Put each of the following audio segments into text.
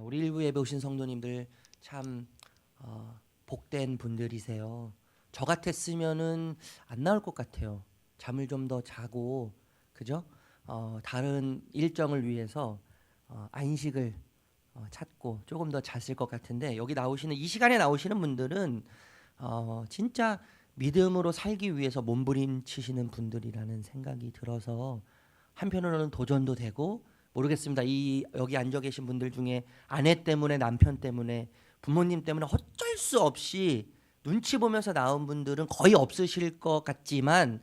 우리 일부 예배 오신 성도님들 참 복된 분들이세요. 저 같았으면은 안 나올 것 같아요. 잠을 좀 더 자고, 그죠? 다른 일정을 위해서 안식을 찾고 조금 더 잤을 것 같은데, 여기 나오시는 이 시간에 나오시는 분들은 진짜 믿음으로 살기 위해서 몸부림치시는 분들이라는 생각이 들어서 한편으로는 도전도 되고, 모르겠습니다. 이 여기 앉아 계신 분들 중에 아내 때문에, 남편 때문에, 부모님 때문에 어쩔 수 없이 눈치 보면서 나온 분들은 거의 없으실 것 같지만,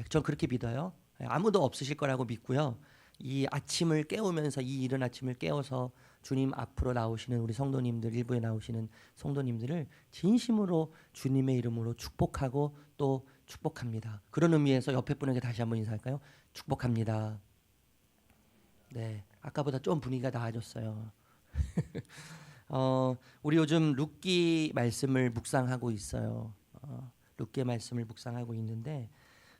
전 그렇게 믿어요. 아무도 없으실 거라고 믿고요. 이 아침을 깨우면서, 이 이른 아침을 깨워서 주님 앞으로 나오시는 우리 성도님들, 일부에 나오시는 성도님들을 진심으로 주님의 이름으로 축복하고 또 축복합니다. 그런 의미에서 옆에 분에게 다시 한번 인사할까요? 축복합니다. 네, 아까보다 좀 분위기가 나아졌어요. 우리 요즘 룻기 말씀을 묵상하고 있어요. 룻기 말씀을 묵상하고 있는데,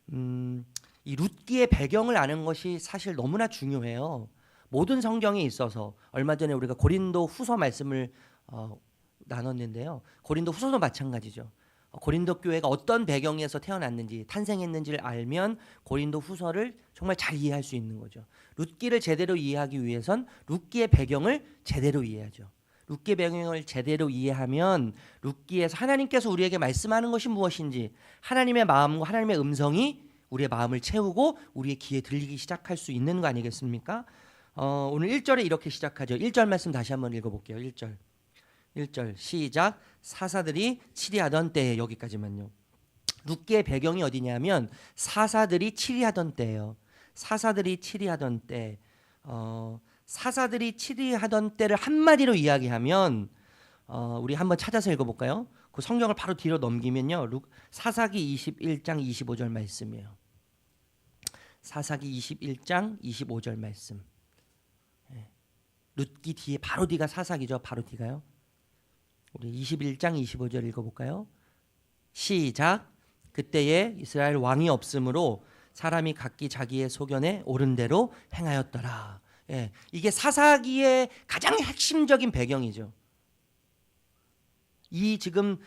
이 룻기의 배경을 아는 것이 사실 너무나 중요해요. 모든 성경에 있어서 얼마 전에 우리가 고린도 후서 말씀을 나눴는데요. 고린도 후서도 마찬가지죠. 고린도 교회가 어떤 배경에서 태어났는지, 탄생했는지를 알면 고린도 후서를 정말 잘 이해할 수 있는 거죠. 룻기를 제대로 이해하기 위해선 룻기의 배경을 제대로 이해하죠. 룻기의 배경을 제대로 이해하면 룻기에서 하나님께서 우리에게 말씀하는 것이 무엇인지, 하나님의 마음과 하나님의 음성이 우리의 마음을 채우고 우리의 귀에 들리기 시작할 수 있는 거 아니겠습니까? 오늘 1절에 이렇게 시작하죠. 1절 말씀 다시 한번 읽어볼게요. 1절 시작. 사사들이 치리하던 때에, 여기까지만요. 룻기의 배경이 어디냐면 사사들이 치리하던 때예요. 사사들이 치리하던 때, 사사들이 치리하던 때를 한마디로 이야기하면, 우리 한번 찾아서 읽어볼까요? 그 성경을 바로 뒤로 넘기면요, 사사기 21장 25절 말씀이에요. 사사기 21장 25절 말씀. 룻기 뒤에 바로 뒤가 사사기죠. 바로 뒤가요. 우리 21장 25절 읽어볼까요? 시작. 그때에 이스라엘 왕이 없으므로 사람이 각기 자기의 소견에 옳은 대로 행하였더라. 이게 사사기의 가장 핵심적인 배경이죠. 이 지금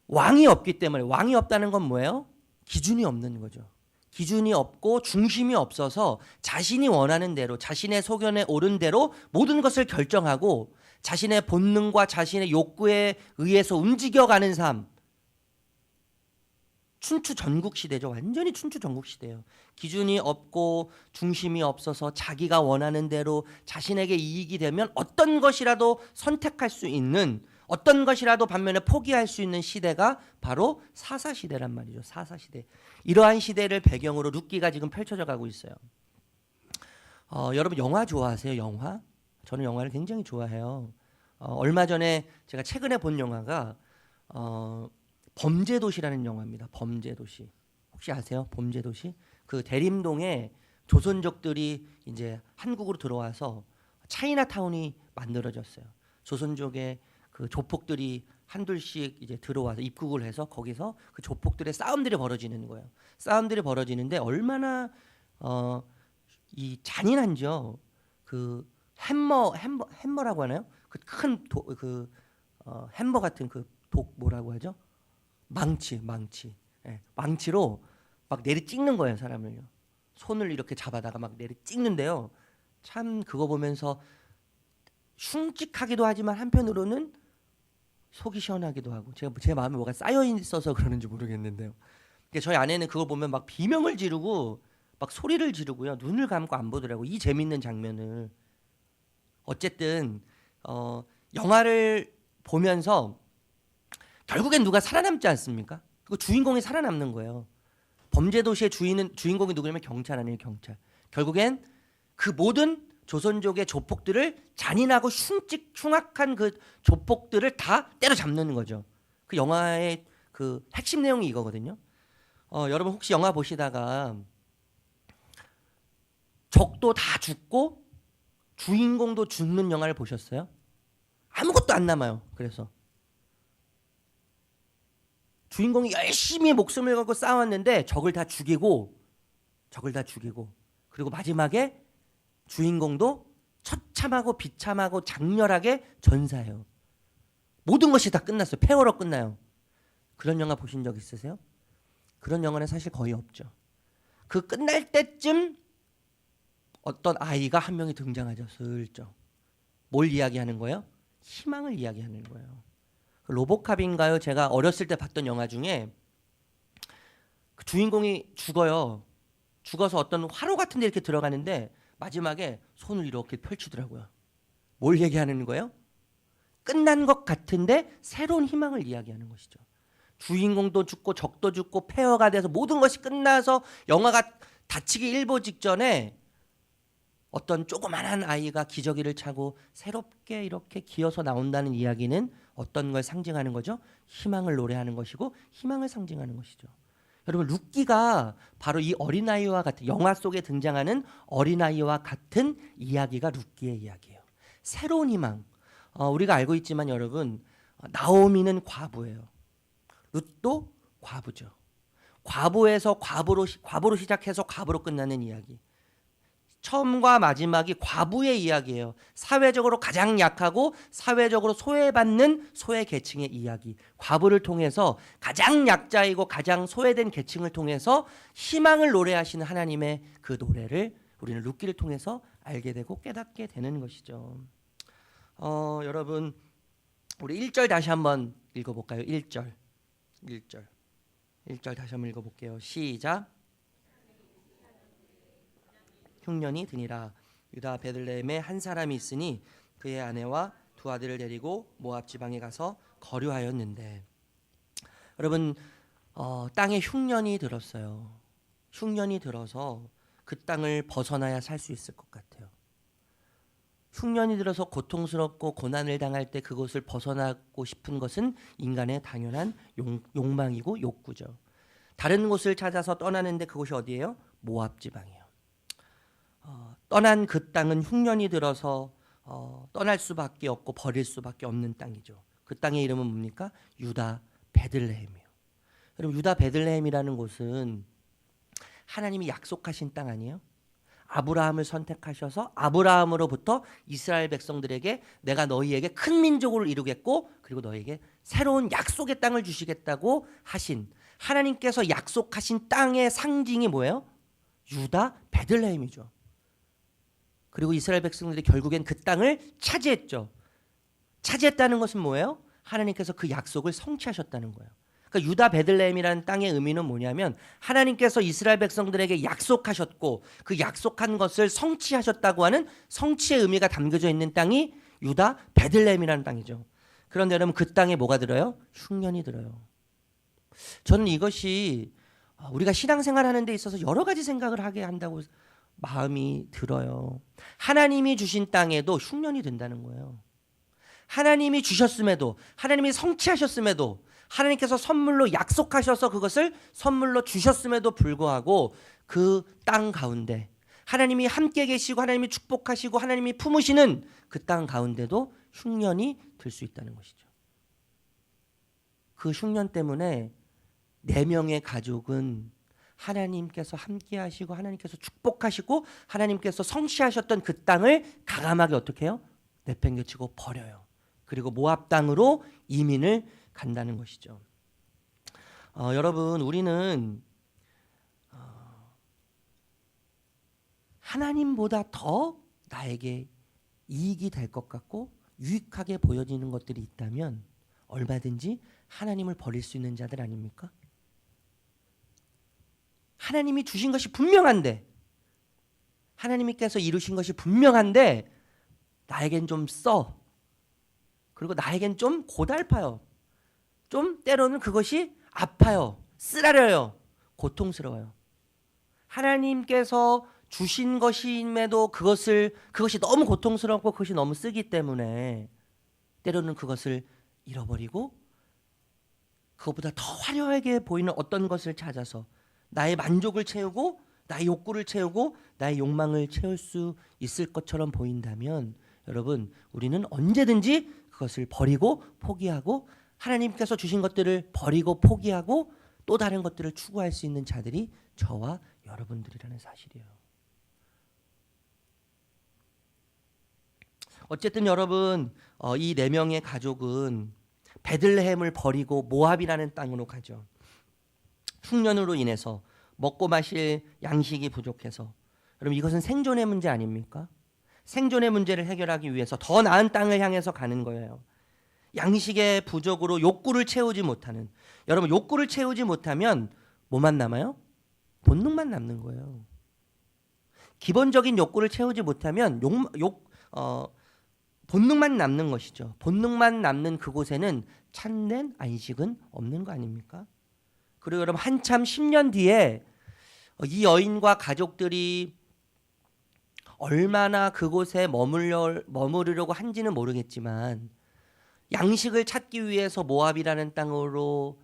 왕이 없기 때문에, 왕이 없다는 건 뭐예요? 기준이 없는 거죠. 기준이 없고 중심이 없어서 자신이 원하는 대로, 자신의 소견에 옳은 대로 모든 것을 결정하고 자신의 본능과 자신의 욕구에 의해서 움직여가는 삶. 춘추 전국 시대죠. 완전히 춘추 전국 시대예요. 기준이 없고 중심이 없어서 자기가 원하는 대로 자신에게 이익이 되면 어떤 것이라도 선택할 수 있는, 어떤 것이라도 반면에 포기할 수 있는 시대가 바로 사사시대란 말이죠. 사사시대. 이러한 시대를 배경으로 룻기가 지금 펼쳐져 가고 있어요. 여러분 영화 좋아하세요? 영화? 저는 영화를 굉장히 좋아해요. 얼마 전에 제가 최근에 본 영화가 범죄도시라는 영화입니다. 범죄도시. 혹시 아세요? 범죄도시? 그 대림동에 조선족들이 이제 한국으로 들어와서 차이나타운이 만들어졌어요. 조선족의 그 조폭들이 한둘씩 이제 들어와서 입국을 해서 거기서 그 조폭들의 싸움들이 벌어지는 거예요. 싸움들이 벌어지는데 얼마나 이 잔인한지요. 그 햄머라고 하나요? 그 큰 햄머 같은 그 독 뭐라고 하죠? 망치. 망치로 막 내리 찍는 거예요, 사람을요. 손을 이렇게 잡아다가 막 내리 찍는데요. 참 그거 보면서 흉측하기도 하지만 한편으로는 속이 시원하기도 하고, 제 마음에 뭐가 쌓여 있어서 그러는지 모르겠는데요. 저희 아내는 그걸 보면 막 비명을 지르고 막 소리를 지르고요. 눈을 감고 안 보더라고. 이 재밌는 장면을. 어쨌든 영화를 보면서 결국엔 누가 살아남지 않습니까? 그 주인공이 살아남는 거예요. 범죄도시의 주인공이 누구냐면 경찰 아니에요, 경찰. 결국엔 그 모든 조선족의 조폭들을, 잔인하고 흉악한 그 조폭들을 다 때려잡는 거죠. 그 영화의 그 핵심 내용이 이거거든요. 여러분 혹시 영화 보시다가 적도 다 죽고 주인공도 죽는 영화를 보셨어요? 아무것도 안 남아요. 그래서 주인공이 열심히 목숨을 걸고 싸웠는데 적을 다 죽이고 그리고 마지막에 주인공도 처참하고 비참하고 장렬하게 전사해요. 모든 것이 다 끝났어요. 폐허로 끝나요. 그런 영화 보신 적 있으세요? 그런 영화는 사실 거의 없죠. 그 끝날 때쯤 어떤 아이가 한 명이 등장하죠. 슬쩍. 뭘 이야기하는 거예요? 희망을 이야기하는 거예요. 로보캅인가요? 제가 어렸을 때 봤던 영화 중에 그 주인공이 죽어요. 죽어서 어떤 화로 같은 데 이렇게 들어가는데 마지막에 손을 이렇게 펼치더라고요. 뭘 얘기하는 거예요? 끝난 것 같은데 새로운 희망을 이야기하는 것이죠. 주인공도 죽고 적도 죽고 폐허가 돼서 모든 것이 끝나서 영화가 닫히기 일보 직전에 어떤 조그만한 아이가 기저귀를 차고 새롭게 이렇게 기어서 나온다는 이야기는 어떤 걸 상징하는 거죠? 희망을 노래하는 것이고 희망을 상징하는 것이죠. 여러분 룻기가 바로 이 어린아이와 같은 영화 속에 등장하는 어린아이와 같은 이야기가 룻기의 이야기예요. 새로운 희망. 우리가 알고 있지만 여러분 나오미는 과부예요. 룻도 과부죠. 과부에서 과부로 시작해서 과부로 끝나는 이야기. 처음과 마지막이 과부의 이야기예요. 사회적으로 가장 약하고 사회적으로 소외받는 소외 계층의 이야기. 과부를 통해서 가장 약자이고 가장 소외된 계층을 통해서 희망을 노래하시는 하나님의 그 노래를 우리는 룻기를 통해서 알게 되고 깨닫게 되는 것이죠. 여러분 우리 1절 다시 한번 읽어볼까요? 1절 다시 한번 읽어볼게요. 시작. 흉년이 드니라. 유다 베들레헴에 한 사람이 있으니 그의 아내와 두 아들을 데리고 모압 지방에 가서 거류하였는데, 여러분 땅에 흉년이 들었어요. 흉년이 들어서 그 땅을 벗어나야 살 수 있을 것 같아요. 흉년이 들어서 고통스럽고 고난을 당할 때 그곳을 벗어나고 싶은 것은 인간의 당연한 욕망이고 욕구죠. 다른 곳을 찾아서 떠나는데 그곳이 어디예요? 모압 지방이에요. 떠난 그 땅은 흉년이 들어서 떠날 수밖에 없고 버릴 수밖에 없는 땅이죠. 그 땅의 이름은 뭡니까? 유다 베들레헴이에요. 여러분 유다 베들레헴이라는 곳은 하나님이 약속하신 땅 아니에요? 아브라함을 선택하셔서 아브라함으로부터 이스라엘 백성들에게 내가 너희에게 큰 민족을 이루겠고 그리고 너희에게 새로운 약속의 땅을 주시겠다고 하신 하나님께서 약속하신 땅의 상징이 뭐예요? 유다 베들레헴이죠. 그리고 이스라엘 백성들이 결국엔 그 땅을 차지했죠. 차지했다는 것은 뭐예요? 하나님께서 그 약속을 성취하셨다는 거예요. 그러니까 유다 베들레헴이라는 땅의 의미는 뭐냐면 하나님께서 이스라엘 백성들에게 약속하셨고 그 약속한 것을 성취하셨다고 하는 성취의 의미가 담겨져 있는 땅이 유다 베들레헴이라는 땅이죠. 그런데 여러분 그 땅에 뭐가 들어요? 흉년이 들어요. 저는 이것이 우리가 신앙생활 하는 데 있어서 여러 가지 생각을 하게 한다고 마음이 들어요. 하나님이 주신 땅에도 흉년이 된다는 거예요. 하나님이 주셨음에도 하나님이 성취하셨음에도 하나님께서 선물로 약속하셔서 그것을 선물로 주셨음에도 불구하고 그 땅 가운데 하나님이 함께 계시고 하나님이 축복하시고 하나님이 품으시는 그 땅 가운데도 흉년이 들 수 있다는 것이죠. 그 흉년 때문에 4명의 가족은 하나님께서 함께 하시고 하나님께서 축복하시고 하나님께서 성취하셨던 그 땅을 가감하게 어떻게 해요? 내팽개치고 버려요. 그리고 모압 땅으로 이민을 간다는 것이죠. 여러분 우리는 하나님보다 더 나에게 이익이 될 것 같고 유익하게 보여지는 것들이 있다면 얼마든지 하나님을 버릴 수 있는 자들 아닙니까? 하나님이 주신 것이 분명한데 하나님께서 이루신 것이 분명한데 나에겐 좀 써. 그리고 나에겐 좀 고달파요. 좀 때로는 그것이 아파요. 쓰라려요. 고통스러워요. 하나님께서 주신 것임에도 그것이 너무 고통스럽고 그것이 너무 쓰기 때문에 때로는 그것을 잃어버리고 그것보다 더 화려하게 보이는 어떤 것을 찾아서 나의 만족을 채우고 나의 욕구를 채우고 나의 욕망을 채울 수 있을 것처럼 보인다면 여러분 우리는 언제든지 그것을 버리고 포기하고 하나님께서 주신 것들을 버리고 포기하고 또 다른 것들을 추구할 수 있는 자들이 저와 여러분들이라는 사실이에요. 어쨌든 여러분 이 네 명의 가족은 베들레헴을 버리고 모압이라는 땅으로 가죠. 흉년으로 인해서 먹고 마실 양식이 부족해서. 여러분 이것은 생존의 문제 아닙니까? 생존의 문제를 해결하기 위해서 더 나은 땅을 향해서 가는 거예요. 양식의 부족으로 욕구를 채우지 못하는. 여러분 욕구를 채우지 못하면 뭐만 남아요? 본능만 남는 거예요. 기본적인 욕구를 채우지 못하면 본능만 남는 것이죠. 본능만 남는 그곳에는 참된 안식은 없는 거 아닙니까? 그리고 여러분 한참 10년 뒤에 이 여인과 가족들이 얼마나 그곳에 머무르려고 한지는 모르겠지만 양식을 찾기 위해서 모압이라는 땅으로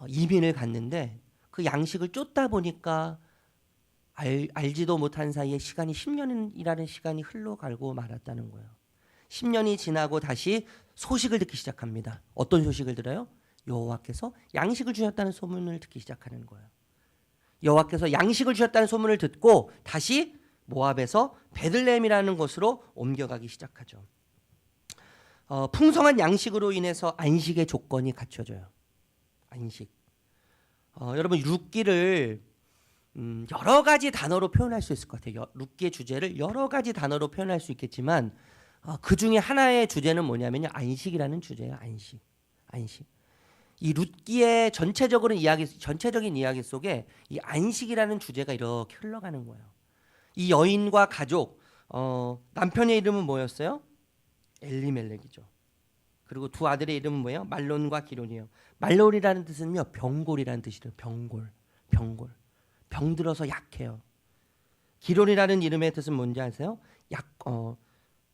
이민을 갔는데 그 양식을 쫓다 보니까 알지도 못한 사이에 시간이 10년이라는 시간이 흘러가고 말았다는 거예요. 10년이 지나고 다시 소식을 듣기 시작합니다. 어떤 소식을 들어요? 여호와께서 양식을 주셨다는 소문을 듣기 시작하는 거예요. 여호와께서 양식을 주셨다는 소문을 듣고 다시 모압에서 베들레헴이라는 곳으로 옮겨가기 시작하죠. 풍성한 양식으로 인해서 안식의 조건이 갖춰져요. 안식. 여러분 룻기를 여러 가지 단어로 표현할 수 있을 것 같아요. 룻기의 주제를 여러 가지 단어로 표현할 수 있겠지만 그 중에 하나의 주제는 뭐냐면요. 안식이라는 주제예요. 안식. 이 룻기의 전체적인 이야기 속에 이 안식이라는 주제가 이렇게 흘러가는 거예요. 이 여인과 가족, 남편의 이름은 뭐였어요? 엘리멜렉이죠. 그리고 두 아들의 이름은 뭐예요? 말론과 기론이에요. 말론이라는 뜻은요, 병골이라는 뜻이래요. 병골. 병들어서 약해요. 기론이라는 이름의 뜻은 뭔지 아세요?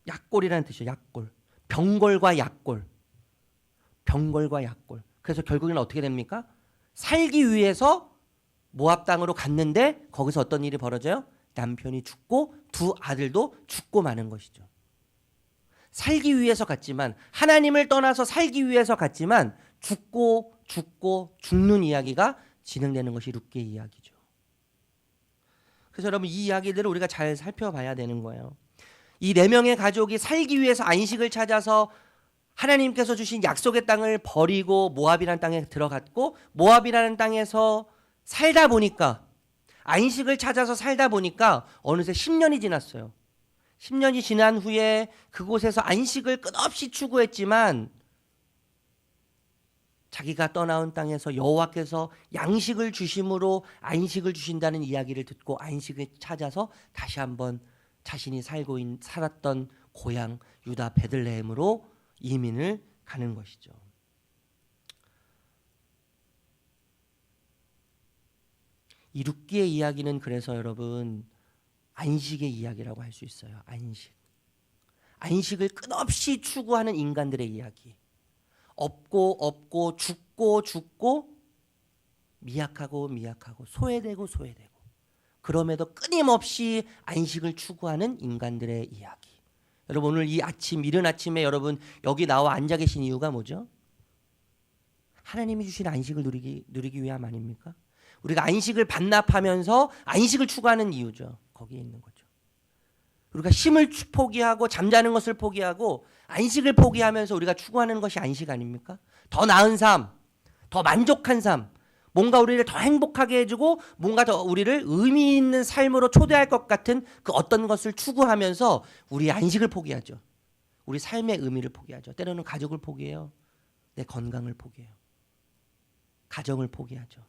약골이라는 뜻이에요. 약골. 병골과 약골. 그래서 결국에는 어떻게 됩니까? 살기 위해서 모압 땅으로 갔는데 거기서 어떤 일이 벌어져요? 남편이 죽고 두 아들도 죽고 마는 것이죠. 살기 위해서 갔지만, 하나님을 떠나서 살기 위해서 갔지만 죽고 죽는 이야기가 진행되는 것이 룻기의 이야기죠. 그래서 여러분 이 이야기들을 우리가 잘 살펴봐야 되는 거예요. 이 네 명의 가족이 살기 위해서 안식을 찾아서 하나님께서 주신 약속의 땅을 버리고 모압이라는 땅에 들어갔고, 모압이라는 땅에서 살다 보니까, 안식을 찾아서 살다 보니까 어느새 10년이 지났어요. 10년이 지난 후에 그곳에서 안식을 끝없이 추구했지만 자기가 떠나온 땅에서 여호와께서 양식을 주심으로 안식을 주신다는 이야기를 듣고 안식을 찾아서 다시 한번 자신이 살았던 고향 유다 베들레헴으로 이민을 가는 것이죠. 이 룻기의 이야기는 그래서 여러분 안식의 이야기라고 할 수 있어요. 안식을 끝없이 추구하는 인간들의 이야기. 없고 죽고 미약하고 소외되고 그럼에도 끊임없이 안식을 추구하는 인간들의 이야기. 여러분 오늘 이 아침 이른 아침에 여러분 여기 나와 앉아 계신 이유가 뭐죠? 하나님이 주신 안식을 누리기 위함 아닙니까? 우리가 안식을 반납하면서 안식을 추구하는 이유죠. 거기에 있는 거죠. 우리가 쉼을 포기하고 잠자는 것을 포기하고 안식을 포기하면서 우리가 추구하는 것이 안식 아닙니까? 더 나은 삶, 더 만족한 삶, 뭔가 우리를 더 행복하게 해주고 뭔가 더 우리를 의미 있는 삶으로 초대할 것 같은 그 어떤 것을 추구하면서 우리 안식을 포기하죠. 우리 삶의 의미를 포기하죠. 때로는 가족을 포기해요. 내 건강을 포기해요. 가정을 포기하죠.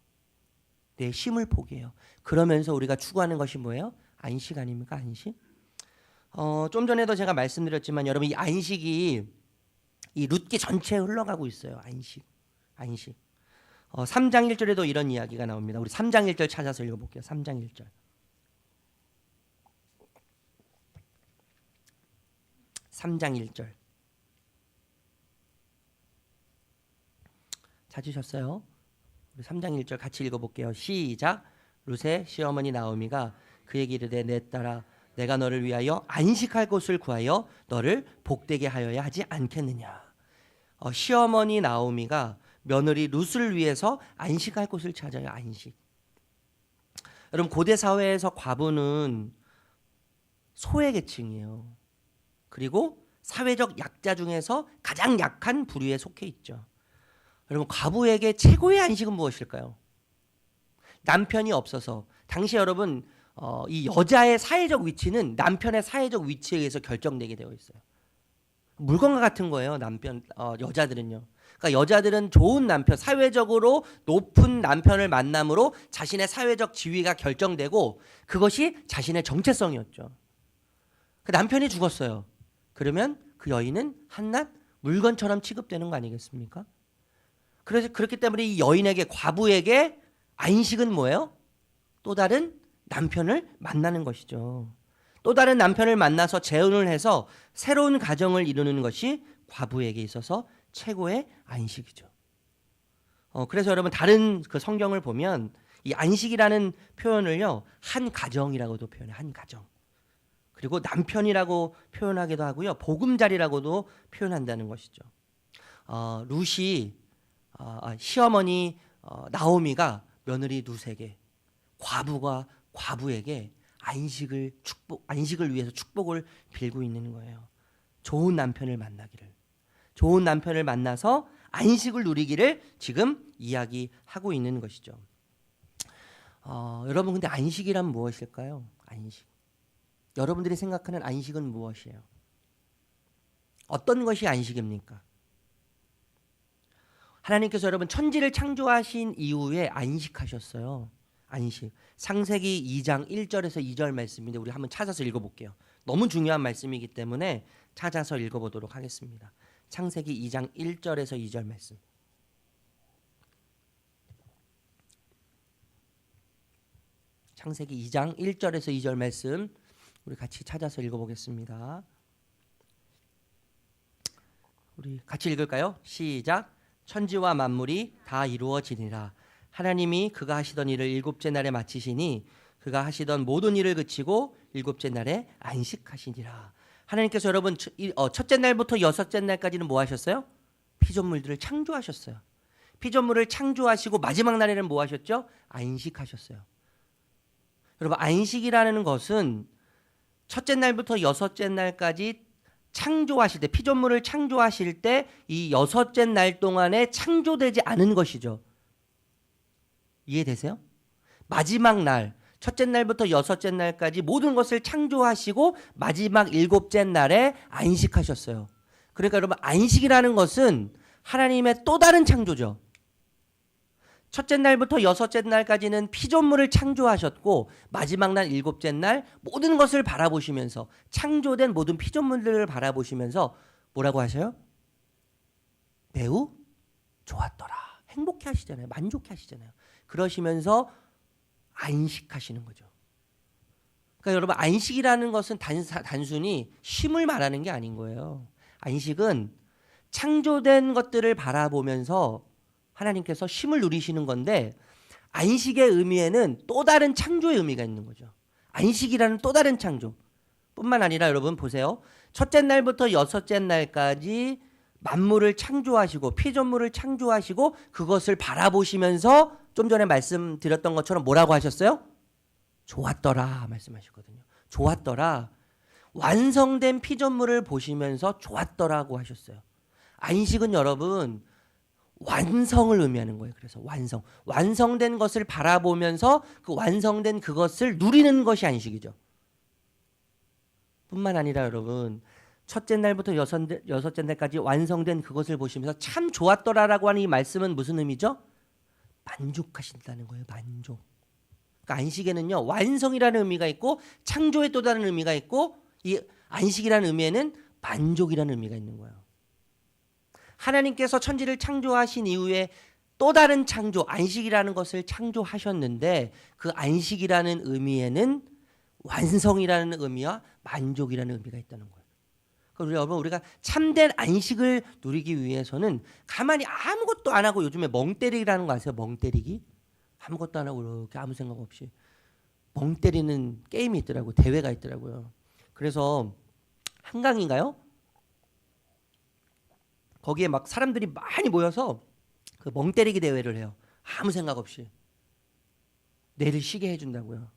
내 쉼을 포기해요. 그러면서 우리가 추구하는 것이 뭐예요? 안식 아닙니까? 안식? 좀 전에도 제가 말씀드렸지만 여러분 이 안식이 이 룻기 전체에 흘러가고 있어요. 안식. 3장 1절에도 이런 이야기가 나옵니다. 우리 3장 1절 찾아서 읽어볼게요. 3장 1절. 3장 1절. 찾으셨어요? 우리 3장 1절 같이 읽어볼게요. 시작. 룻의 시어머니 나오미가 그에게 이르되 내 딸아 내가 너를 위하여 안식할 곳을 구하여 너를 복되게 하여야 하지 않겠느냐. 시어머니 나오미가 며느리 룻을 위해서 안식할 곳을 찾아요. 안식. 여러분 고대 사회에서 과부는 소외계층이에요. 그리고 사회적 약자 중에서 가장 약한 부류에 속해 있죠. 여러분, 과부에게 최고의 안식은 무엇일까요? 남편이 없어서 당시 여러분 이 여자의 사회적 위치는 남편의 사회적 위치에 의해서 결정되게 되어 있어요. 물건과 같은 거예요. 여자들은요. 그러니까 여자들은 좋은 남편, 사회적으로 높은 남편을 만남으로 자신의 사회적 지위가 결정되고 그것이 자신의 정체성이었죠. 그 남편이 죽었어요. 그러면 그 여인은 한낱 물건처럼 취급되는 거 아니겠습니까? 그래서 그렇기 때문에 이 여인에게, 과부에게 안식은 뭐예요? 또 다른 남편을 만나는 것이죠. 또 다른 남편을 만나서 재혼을 해서 새로운 가정을 이루는 것이 과부에게 있어서 최고의 안식이죠. 그래서 여러분, 다른 그 성경을 보면 이 안식이라는 표현을요, 한 가정이라고도 표현해요. 한 가정. 그리고 남편이라고 표현하기도 하고요, 보금자리라고도 표현한다는 것이죠. 룻이 시어머니 나오미가 며느리 룻에게, 과부에게 안식을 위해서 축복을 빌고 있는 거예요. 좋은 남편을 만나기를, 좋은 남편을 만나서 안식을 누리기를 지금 이야기하고 있는 것이죠. 여러분, 근데 안식이란 무엇일까요? 안식. 여러분들이 생각하는 안식은 무엇이에요? 어떤 것이 안식입니까? 하나님께서 여러분 천지를 창조하신 이후에 안식하셨어요. 안식. 창세기 2장 1절에서 2절 말씀인데 우리 한번 찾아서 읽어볼게요. 너무 중요한 말씀이기 때문에 찾아서 읽어보도록 하겠습니다. 창세기 2장 1절에서 2절 말씀. 창세기 2장 1절에서 2절 말씀 우리 같이 찾아서 읽어보겠습니다. 우리 같이 읽을까요? 시작. 천지와 만물이 다 이루어지니라. 하나님이 그가 하시던 일을 일곱째 날에 마치시니 그가 하시던 모든 일을 그치고 일곱째 날에 안식하시니라. 하나님께서 여러분 첫째 날부터 여섯째 날까지는 뭐 하셨어요? 피조물들을 창조하셨어요. 피조물을 창조하시고 마지막 날에는 뭐 하셨죠? 안식하셨어요. 여러분, 안식이라는 것은 첫째 날부터 여섯째 날까지 창조하실 때, 피조물을 창조하실 때 이 여섯째 날 동안에 창조되지 않은 것이죠. 이해되세요? 마지막 날, 첫째 날부터 여섯째 날까지 모든 것을 창조하시고 마지막 일곱째 날에 안식하셨어요. 그러니까 여러분, 안식이라는 것은 하나님의 또 다른 창조죠. 첫째 날부터 여섯째 날까지는 피조물을 창조하셨고 마지막 날 일곱째 날 모든 것을 바라보시면서, 창조된 모든 피조물들을 바라보시면서 뭐라고 하셔요? 매우 좋았더라. 행복해 하시잖아요. 만족해 하시잖아요. 그러시면서 안식하시는 거죠. 그러니까 여러분, 안식이라는 것은 단순히 쉼을 말하는 게 아닌 거예요. 안식은 창조된 것들을 바라보면서 하나님께서 쉼을 누리시는 건데, 안식의 의미에는 또 다른 창조의 의미가 있는 거죠. 안식이라는 또 다른 창조 뿐만 아니라 여러분 보세요. 첫째 날부터 여섯째 날까지 만물을 창조하시고 피조물을 창조하시고 그것을 바라보시면서 좀 전에 말씀드렸던 것처럼 뭐라고 하셨어요? 좋았더라 말씀하셨거든요. 좋았더라. 완성된 피조물을 보시면서 좋았더라고 하셨어요. 안식은 여러분 완성을 의미하는 거예요. 그래서 완성된 것을 바라보면서 그 완성된 그것을 누리는 것이 안식이죠. 뿐만 아니라 여러분, 첫째 날부터 여섯째 날까지 완성된 그것을 보시면서 참 좋았더라라고 하는 이 말씀은 무슨 의미죠? 만족하신다는 거예요. 만족. 그러니까 안식에는요, 완성이라는 의미가 있고 창조의 또 다른 의미가 있고, 이 안식이라는 의미에는 만족이라는 의미가 있는 거예요. 하나님께서 천지를 창조하신 이후에 또 다른 창조, 안식이라는 것을 창조하셨는데 그 안식이라는 의미에는 완성이라는 의미와 만족이라는 의미가 있다는 거예요. 그러니까 여러분, 우리가 참된 안식을 누리기 위해서는 가만히 아무것도 안 하고, 요즘에 멍때리기라는 거 아세요? 멍때리기? 아무것도 안 하고 이렇게 아무 생각 없이 멍 때리는 게임이 있더라고요. 대회가 있더라고요. 그래서 한강인가요? 거기에 막 사람들이 많이 모여서 그 멍 때리기 대회를 해요. 아무 생각 없이. 뇌를 쉬게 해준다고요.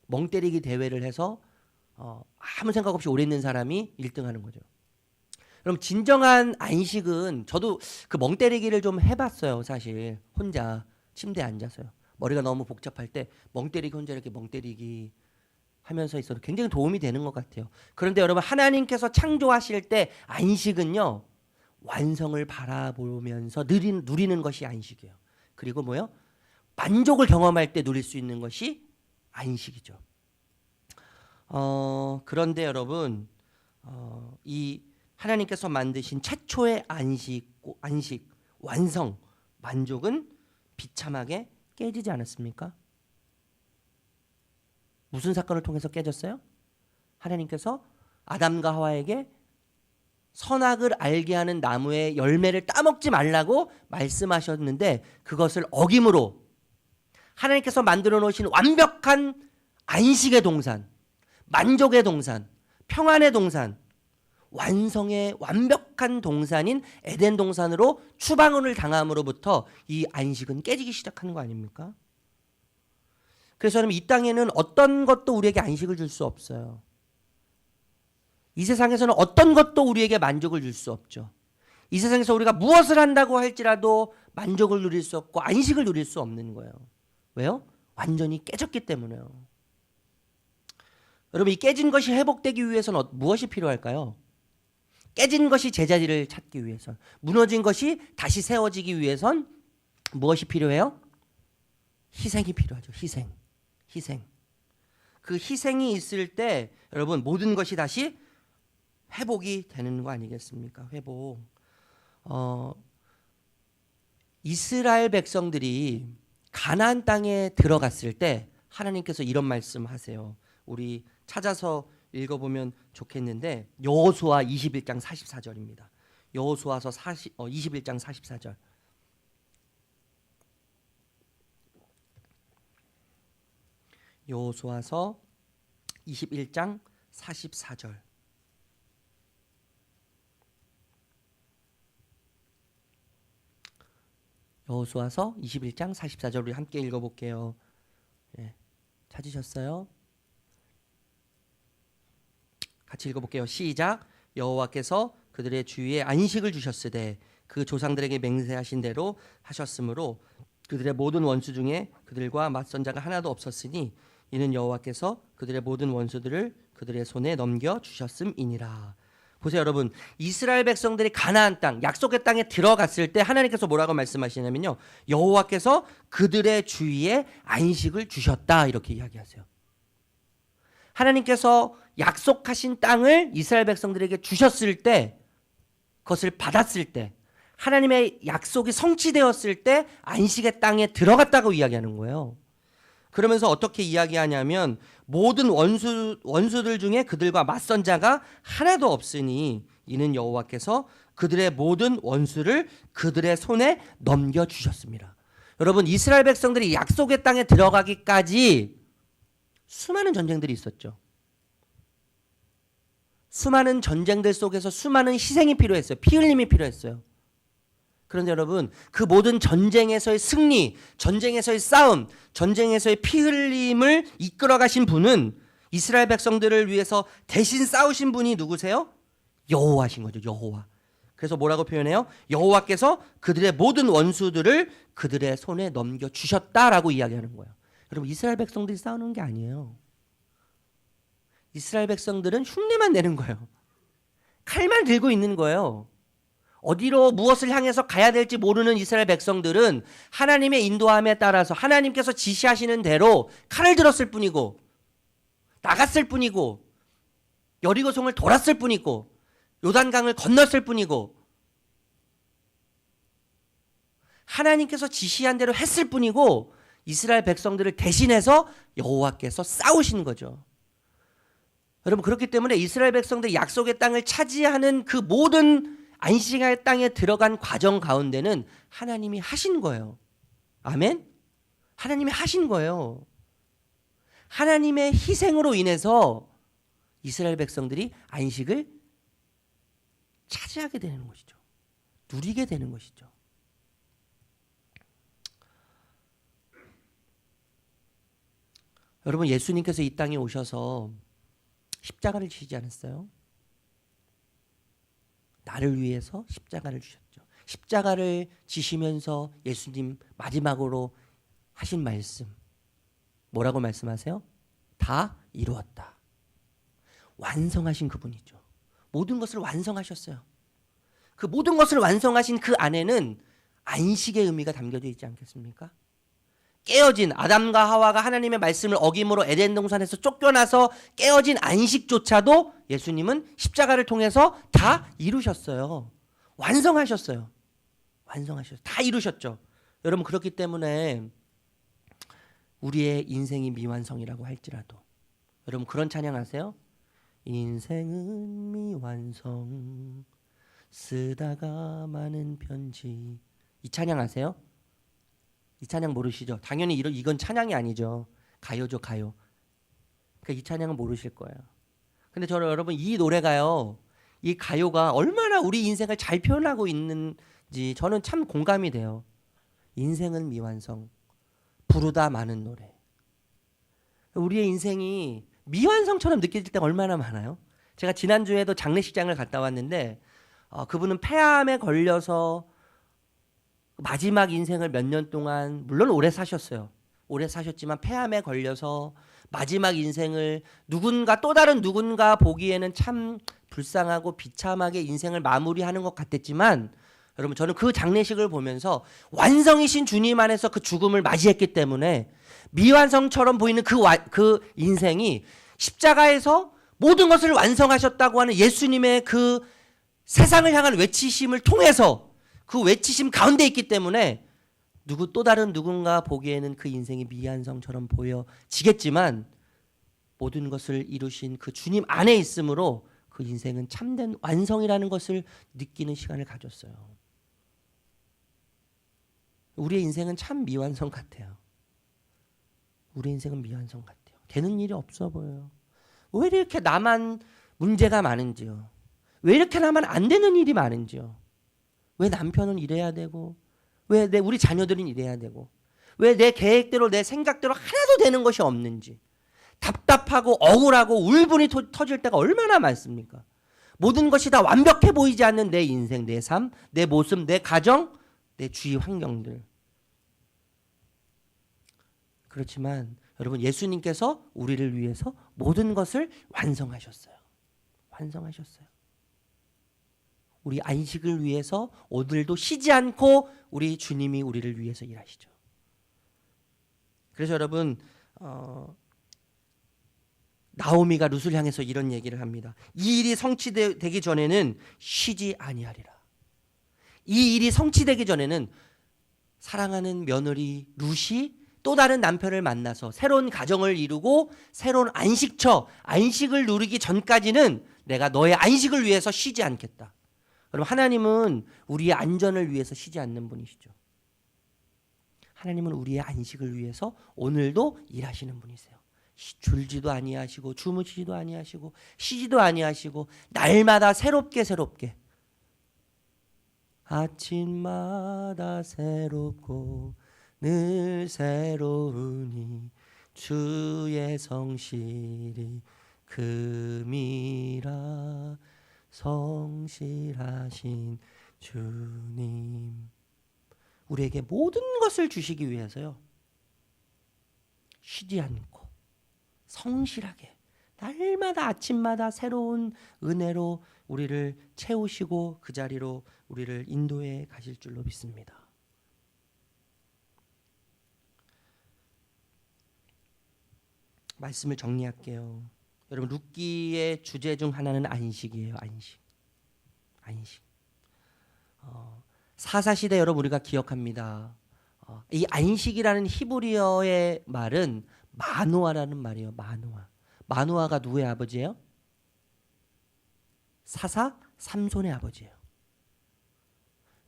멍 때리기 대회를 해서 아무 생각 없이 오래 있는 사람이 1등 하는 거죠. 그럼 진정한 안식은 저도 그 멍 때리기를 좀 해봤어요. 사실 혼자 침대에 앉아서요. 머리가 너무 복잡할 때 멍 때리기 혼자 이렇게 멍 때리기 하면서 있어도 굉장히 도움이 되는 것 같아요. 그런데 여러분 하나님께서 창조하실 때 안식은요. 완성을 바라보면서 누리는 것이 안식이에요. 그리고 뭐요? 만족을 경험할 때 누릴 수 있는 것이 안식이죠. 그런데 여러분 이 하나님께서 만드신 최초의 안식, 완성, 만족은 비참하게 깨지지 않았습니까? 무슨 사건을 통해서 깨졌어요? 하나님께서 아담과 하와에게 선악을 알게 하는 나무의 열매를 따먹지 말라고 말씀하셨는데 그것을 어김으로 하나님께서 만들어 놓으신 완벽한 안식의 동산, 만족의 동산, 평안의 동산, 완성의 완벽한 동산인 에덴 동산으로 추방을 당함으로부터 이 안식은 깨지기 시작하는 거 아닙니까? 그래서 이 땅에는 어떤 것도 우리에게 안식을 줄 수 없어요. 이 세상에서는 어떤 것도 우리에게 만족을 줄 수 없죠. 이 세상에서 우리가 무엇을 한다고 할지라도 만족을 누릴 수 없고 안식을 누릴 수 없는 거예요. 왜요? 완전히 깨졌기 때문에요. 여러분 이 깨진 것이 회복되기 위해서는 무엇이 필요할까요? 깨진 것이 제자리를 찾기 위해선, 무너진 것이 다시 세워지기 위해선 무엇이 필요해요? 희생이 필요하죠. 희생. 그 희생이 있을 때 여러분 모든 것이 다시 회복이 되는 거 아니겠습니까? 회복. 이스라엘 백성들이 가나안 땅에 들어갔을 때 하나님께서 이런 말씀하세요. 우리 찾아서 읽어보면 좋겠는데 여호수아 21장 44절입니다. 여호수아서 21장 44절. 여호수아서 21장 44절. 여호수아서 21장 44절 우리 함께 읽어볼게요. 예, 찾으셨어요? 같이 읽어볼게요. 시작. 여호와께서 그들의 주위에 안식을 주셨으되 그 조상들에게 맹세하신 대로 하셨으므로 그들의 모든 원수 중에 그들과 맞선 자가 하나도 없었으니 이는 여호와께서 그들의 모든 원수들을 그들의 손에 넘겨 주셨음이니라. 보세요 여러분, 이스라엘 백성들이 가나안 땅, 약속의 땅에 들어갔을 때 하나님께서 뭐라고 말씀하시냐면요, 여호와께서 그들의 주위에 안식을 주셨다 이렇게 이야기하세요. 하나님께서 약속하신 땅을 이스라엘 백성들에게 주셨을 때, 그것을 받았을 때, 하나님의 약속이 성취되었을 때 안식의 땅에 들어갔다고 이야기하는 거예요. 그러면서 어떻게 이야기하냐면 모든 원수들 중에 그들과 맞선 자가 하나도 없으니 이는 여호와께서 그들의 모든 원수를 그들의 손에 넘겨주셨습니다. 여러분, 이스라엘 백성들이 약속의 땅에 들어가기까지 수많은 전쟁들이 있었죠. 수많은 전쟁들 속에서 수많은 희생이 필요했어요. 피 흘림이 필요했어요. 그런데 여러분, 그 모든 전쟁에서의 승리, 전쟁에서의 싸움, 전쟁에서의 피 흘림을 이끌어 가신 분은, 이스라엘 백성들을 위해서 대신 싸우신 분이 누구세요? 여호와신 거죠. 여호와. 그래서 뭐라고 표현해요? 여호와께서 그들의 모든 원수들을 그들의 손에 넘겨주셨다라고 이야기하는 거예요. 여러분, 이스라엘 백성들이 싸우는 게 아니에요. 이스라엘 백성들은 흉내만 내는 거예요. 칼만 들고 있는 거예요. 어디로 무엇을 향해서 가야 될지 모르는 이스라엘 백성들은 하나님의 인도함에 따라서 하나님께서 지시하시는 대로 칼을 들었을 뿐이고 나갔을 뿐이고 여리고성을 돌았을 뿐이고 요단강을 건넜을 뿐이고 하나님께서 지시한 대로 했을 뿐이고 이스라엘 백성들을 대신해서 여호와께서 싸우신 거죠. 여러분, 그렇기 때문에 이스라엘 백성들이 약속의 땅을 차지하는 그 모든 안식의 땅에 들어간 과정 가운데는 하나님이 하신 거예요. 아멘? 하나님이 하신 거예요. 하나님의 희생으로 인해서 이스라엘 백성들이 안식을 차지하게 되는 것이죠. 누리게 되는 것이죠. 여러분, 예수님께서 이 땅에 오셔서 십자가를 지시지 않았어요? 나를 위해서 십자가를 주셨죠. 십자가를 지시면서 예수님 마지막으로 하신 말씀 뭐라고 말씀하세요? 다 이루었다. 완성하신 그분이죠. 모든 것을 완성하셨어요. 그 모든 것을 완성하신 그 안에는 안식의 의미가 담겨져 있지 않겠습니까? 깨어진 아담과 하와가 하나님의 말씀을 어김으로 에덴 동산에서 쫓겨나서 깨어진 안식조차도 예수님은 십자가를 통해서 다 이루셨어요. 완성하셨어요. 완성하셨어요. 다 이루셨죠. 여러분 그렇기 때문에 우리의 인생이 미완성이라고 할지라도 여러분 그런 찬양 아세요? 인생은 미완성 쓰다가 많은 편지. 이 찬양 아세요? 이 찬양 모르시죠? 당연히 이건 찬양이 아니죠. 가요죠, 가요. 그러니까 이 찬양은 모르실 거예요. 근데 여러분 이 노래가요, 이 가요가 얼마나 우리 인생을 잘 표현하고 있는지 저는 참 공감이 돼요. 인생은 미완성, 부르다 많은 노래. 우리의 인생이 미완성처럼 느껴질 때가 얼마나 많아요? 제가 지난주에도 장례식장을 갔다 왔는데 그분은 폐암에 걸려서 마지막 인생을 몇 년 동안 물론 오래 사셨어요. 오래 사셨지만 폐암에 걸려서 마지막 인생을 또 다른 누군가 보기에는 참 불쌍하고 비참하게 인생을 마무리하는 것 같았지만 여러분 저는 그 장례식을 보면서 완성이신 주님 안에서 그 죽음을 맞이했기 때문에 미완성처럼 보이는 그 인생이 십자가에서 모든 것을 완성하셨다고 하는 예수님의 그 세상을 향한 외치심을 통해서 그 외치심 가운데 있기 때문에 또 다른 누군가 보기에는 그 인생이 미완성처럼 보여지겠지만 모든 것을 이루신 그 주님 안에 있으므로 그 인생은 참된 완성이라는 것을 느끼는 시간을 가졌어요. 우리의 인생은 참 미완성 같아요. 우리 인생은 미완성 같아요. 되는 일이 없어 보여요. 왜 이렇게 나만 문제가 많은지요. 왜 이렇게 나만 안 되는 일이 많은지요. 왜 남편은 이래야 되고 왜 우리 자녀들은 이래야 되고 왜 내 계획대로 내 생각대로 하나도 되는 것이 없는지 답답하고 억울하고 울분이 터질 때가 얼마나 많습니까? 모든 것이 다 완벽해 보이지 않는 내 인생, 내 삶, 내 모습, 내 가정, 내 주위 환경들. 그렇지만 여러분 예수님께서 우리를 위해서 모든 것을 완성하셨어요. 완성하셨어요. 우리 안식을 위해서 오늘도 쉬지 않고 우리 주님이 우리를 위해서 일하시죠. 그래서 여러분 나오미가 룻을 향해서 이런 얘기를 합니다. 이 일이 성취되기 전에는 쉬지 아니하리라. 이 일이 성취되기 전에는 사랑하는 며느리 룻이 또 다른 남편을 만나서 새로운 가정을 이루고 새로운 안식을 누리기 전까지는 내가 너의 안식을 위해서 쉬지 않겠다. 여러분 하나님은 우리의 안전을 위해서 쉬지 않는 분이시죠. 하나님은 우리의 안식을 위해서 오늘도 일하시는 분이세요. 줄지도 아니하시고 주무시지도 아니하시고 쉬지도 아니하시고 날마다 새롭게 아침마다 새롭고 늘 새로우니 주의 성실이 금이라 성실하신 주님. 우리에게 모든 것을 주시기 위해서요 쉬지 않고 성실하게 날마다 아침마다 새로운 은혜로 우리를 채우시고 그 자리로 우리를 인도해 가실 줄로 믿습니다. 말씀을 정리할게요. 여러분 룻기의 주제 중 하나는 안식이에요. 안식. 사사시대 여러분 우리가 기억합니다. 이 안식이라는 히브리어의 말은 마노아라는 말이에요. 마노아가 누구의 아버지예요? 사사 삼손의 아버지예요.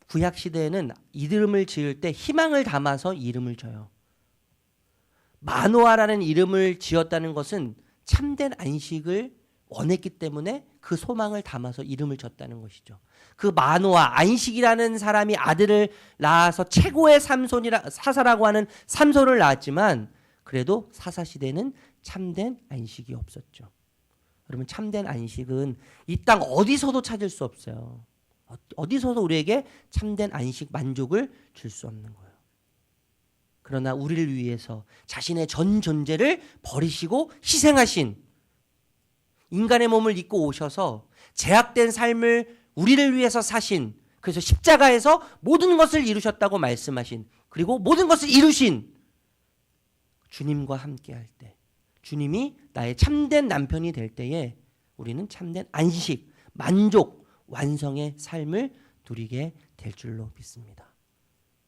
구약 시대에는 이름을 지을 때 희망을 담아서 이름을 줘요. 마노아라는 이름을 지었다는 것은 참된 안식을 원했기 때문에 그 소망을 담아서 이름을 줬다는 것이죠. 그 마노아 안식이라는 사람이 아들을 낳아서 최고의 사사라고 하는 삼손을 낳았지만 그래도 사사 시대는 참된 안식이 없었죠. 여러분 참된 안식은 이 땅 어디서도 찾을 수 없어요. 어디서도 우리에게 참된 안식 만족을 줄 수 없는 거예요. 그러나 우리를 위해서 자신의 전 존재를 버리시고 희생하신, 인간의 몸을 입고 오셔서 제약된 삶을 우리를 위해서 사신, 그래서 십자가에서 모든 것을 이루셨다고 말씀하신, 그리고 모든 것을 이루신 주님과 함께할 때, 주님이 나의 참된 남편이 될 때에 우리는 참된 안식, 만족, 완성의 삶을 누리게 될 줄로 믿습니다.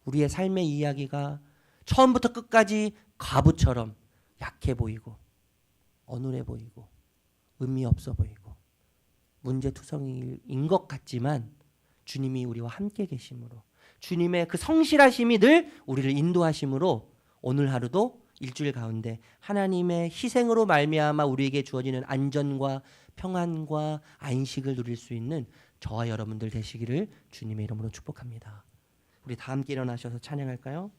우리의 삶의 이야기가 처음부터 끝까지 과부처럼 약해 보이고 어눌해 보이고 의미 없어 보이고 문제투성이인 것 같지만, 주님이 우리와 함께 계심으로, 주님의 그 성실하심이 늘 우리를 인도하심으로 오늘 하루도 일주일 가운데 하나님의 희생으로 말미암아 우리에게 주어지는 안전과 평안과 안식을 누릴 수 있는 저와 여러분들 되시기를 주님의 이름으로 축복합니다. 우리 다 함께 일어나셔서 찬양할까요?